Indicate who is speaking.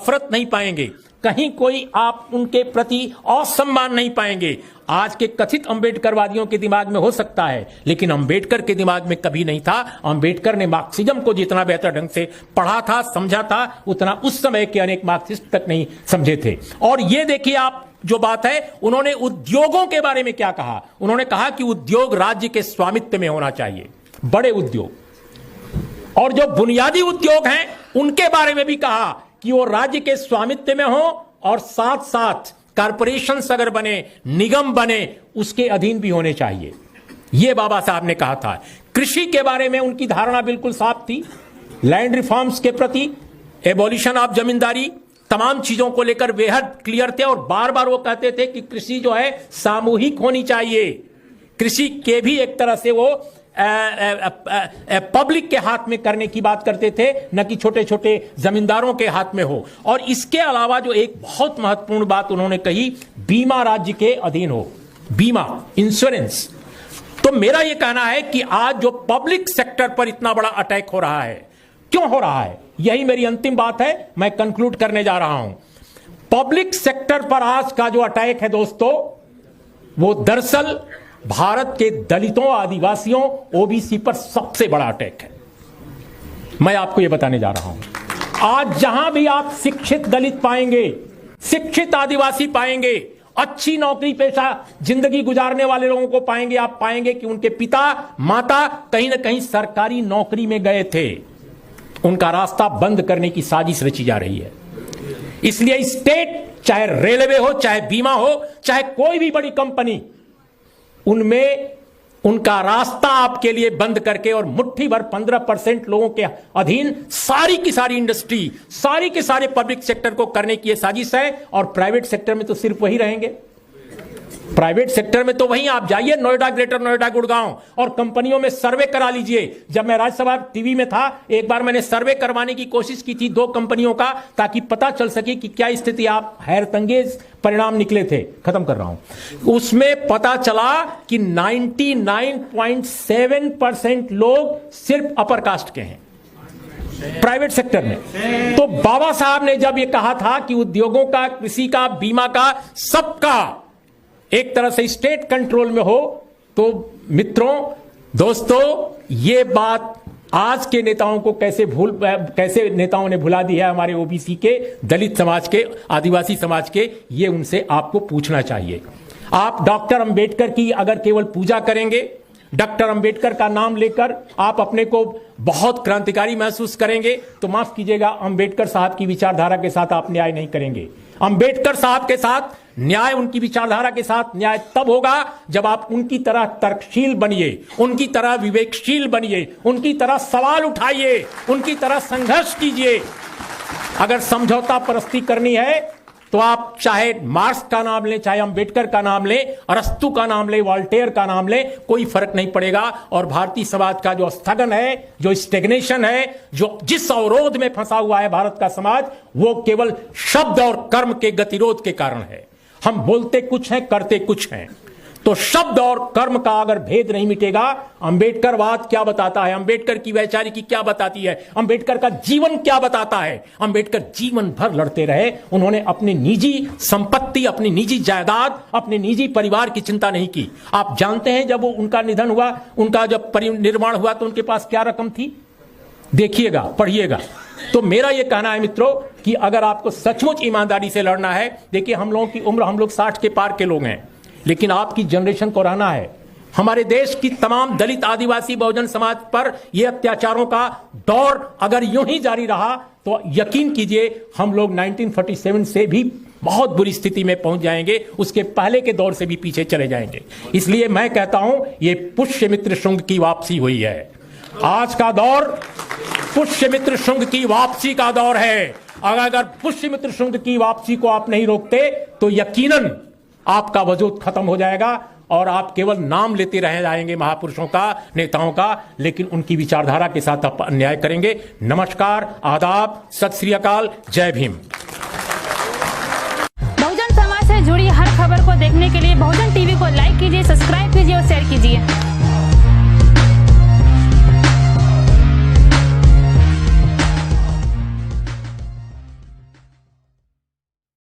Speaker 1: नफरत नहीं पाएंगे, कहीं कोई आप उनके प्रति असम्मान नहीं पाएंगे। आज के कथित अंबेडकरवादियों के दिमाग में हो सकता है, लेकिन अंबेडकर के दिमाग में कभी नहीं था। अंबेडकर ने मार्क्सिज्म को जितना बेहतर ढंग से पढ़ा था, समझा था, उतना उस समय के अनेक मार्क्सिस्ट तक नहीं समझे थे। और ये देखिए आप जो बात है, उन्होंने उद्योगों के बारे में क्या कहा। उन्होंने कहा कि उद्योग राज्य के स्वामित्व में होना चाहिए, बड़े उद्योग, और जो बुनियादी उद्योग हैं उनके बारे में भी कहा कि वो राज्य के स्वामित्व में हो, और साथ साथ कारपोरेशंस अगर बने, निगम बने, उसके अधीन भी होने चाहिए। यह बाबा साहब ने कहा था। कृषि के बारे में उनकी धारणा बिल्कुल साफ थी, लैंड रिफॉर्म्स के प्रति, एबॉलिशन ऑफ जमींदारी, तमाम चीजों को लेकर बेहद क्लियर थे। और बार बार वो कहते थे कि कृषि जो है सामूहिक होनी चाहिए। कृषि के भी एक तरह से वो पब्लिक के हाथ में करने की बात करते थे, न कि छोटे छोटे जमींदारों के हाथ में हो। और इसके अलावा जो एक बहुत महत्वपूर्ण बात उन्होंने कही, बीमा राज्य के अधीन हो, बीमा, इंश्योरेंस। तो मेरा यह कहना है कि आज जो पब्लिक सेक्टर पर इतना बड़ा अटैक हो रहा है, क्यों हो रहा है, यही मेरी अंतिम बात है, मैं कंक्लूड करने जा रहा हूं। पब्लिक सेक्टर पर आज का जो अटैक है दोस्तों, वो दरअसल भारत के दलितों, आदिवासियों, ओबीसी पर सबसे बड़ा अटैक है। मैं आपको यह बताने जा रहा हूं। आज जहां भी आप शिक्षित दलित पाएंगे, शिक्षित आदिवासी पाएंगे, अच्छी नौकरी पेशा जिंदगी गुजारने वाले लोगों को पाएंगे, आप पाएंगे कि उनके पिता माता कहीं ना कहीं सरकारी नौकरी में गए थे। उनका रास्ता बंद करने की साजिश रची जा रही है। इसलिए स्टेट, चाहे रेलवे हो, चाहे बीमा हो, चाहे कोई भी बड़ी कंपनी, उनमें उनका रास्ता आपके लिए बंद करके और मुट्ठी भर 15% लोगों के अधीन सारी की सारी इंडस्ट्री, सारी के सारे पब्लिक सेक्टर को करने की यह साजिश है। और प्राइवेट सेक्टर में तो सिर्फ वही रहेंगे। प्राइवेट सेक्टर में तो वहीं आप जाइए, नोएडा, ग्रेटर नोएडा, गुड़गांव, और कंपनियों में सर्वे करा लीजिए। जब मैं राज्यसभा टीवी में था, एक बार मैंने सर्वे करवाने की कोशिश की थी 2 कंपनियों का, ताकि पता चल सके कि क्या स्थिति। आप हैरतंगेज परिणाम निकले थे, खत्म कर रहा हूं। उसमें पता चला कि 99.7% लोग सिर्फ अपर कास्ट के हैं प्राइवेट सेक्टर में। तो बाबा साहब ने जब यह कहा था कि उद्योगों का, कृषि का, बीमा का, सबका एक तरह से स्टेट कंट्रोल में हो, तो मित्रों, दोस्तों, ये बात आज के नेताओं को कैसे नेताओं ने भुला दी है, हमारे ओबीसी के, दलित समाज के, आदिवासी समाज के, ये उनसे आपको पूछना चाहिए। आप डॉक्टर अंबेडकर की अगर केवल पूजा करेंगे, डॉक्टर अंबेडकर का नाम लेकर आप अपने को बहुत क्रांतिकारी महसूस करेंगे, तो माफ कीजिएगा, अंबेडकर साहब की विचारधारा के साथ आप न्याय नहीं करेंगे। अंबेडकर साहब के साथ न्याय, उनकी विचारधारा के साथ न्याय तब होगा जब आप उनकी तरह तर्कशील बनिए, उनकी तरह विवेकशील बनिए, उनकी तरह सवाल उठाइए, उनकी तरह संघर्ष कीजिए। अगर समझौता परस्ती करनी है तो आप चाहे मार्क्स का नाम लें, चाहे अंबेडकर का नाम लें, अरस्तु का नाम लें, वॉल्टेयर का नाम लें, कोई फर्क नहीं पड़ेगा। और भारतीय समाज का जो स्थगन है, जो स्टेग्नेशन है, जो जिस अवरोध में फंसा हुआ है भारत का समाज, वो केवल शब्द और कर्म के गतिरोध के कारण है। हम बोलते कुछ हैं, करते कुछ हैं। तो शब्द और कर्म का अगर भेद नहीं मिटेगा, अंबेडकरवाद क्या बताता है, अंबेडकर की वैचारिकी क्या बताती है, अंबेडकर का जीवन क्या बताता है। अंबेडकर जीवन भर लड़ते रहे। उन्होंने अपनी निजी संपत्ति, अपनी निजी जायदाद, अपने निजी परिवार की चिंता नहीं की। आप जानते हैं जब उनका निधन हुआ, उनका जब परिनिर्वाण हुआ, तो उनके पास क्या रकम थी, देखिएगा, पढ़िएगा। तो मेरा यह कहना है मित्रों कि अगर आपको सचमुच ईमानदारी से लड़ना है, देखिए हम लोगों की उम्र, हम लोग 60 के पार के लोग हैं, लेकिन आपकी जनरेशन को रहना है। हमारे देश की तमाम दलित, आदिवासी, बहुजन समाज पर यह अत्याचारों का दौर अगर यूं ही जारी रहा तो यकीन कीजिए हम लोग 1947 से भी बहुत बुरी स्थिति में पहुंच जाएंगे, उसके पहले के दौर से भी पीछे चले जाएंगे। इसलिए मैं कहता हूं ये पुष्यमित्र शुंग की वापसी हुई है। आज का दौर पुष्यमित्र शुंग की वापसी का दौर है। अगर पुष्यमित्र शुंग की वापसी को आप नहीं रोकते तो यकीनन आपका वजूद खत्म हो जाएगा और आप केवल नाम लेते रह जाएंगे महापुरुषों का, नेताओं का, लेकिन उनकी विचारधारा के साथ आप अन्याय करेंगे। नमस्कार, आदाब, सत श्री अकाल, जय भीम।
Speaker 2: बहुजन समाज से जुड़ी हर खबर को देखने के लिए बहुजन टीवी को लाइक कीजिए, सब्सक्राइब कीजिए और शेयर कीजिए।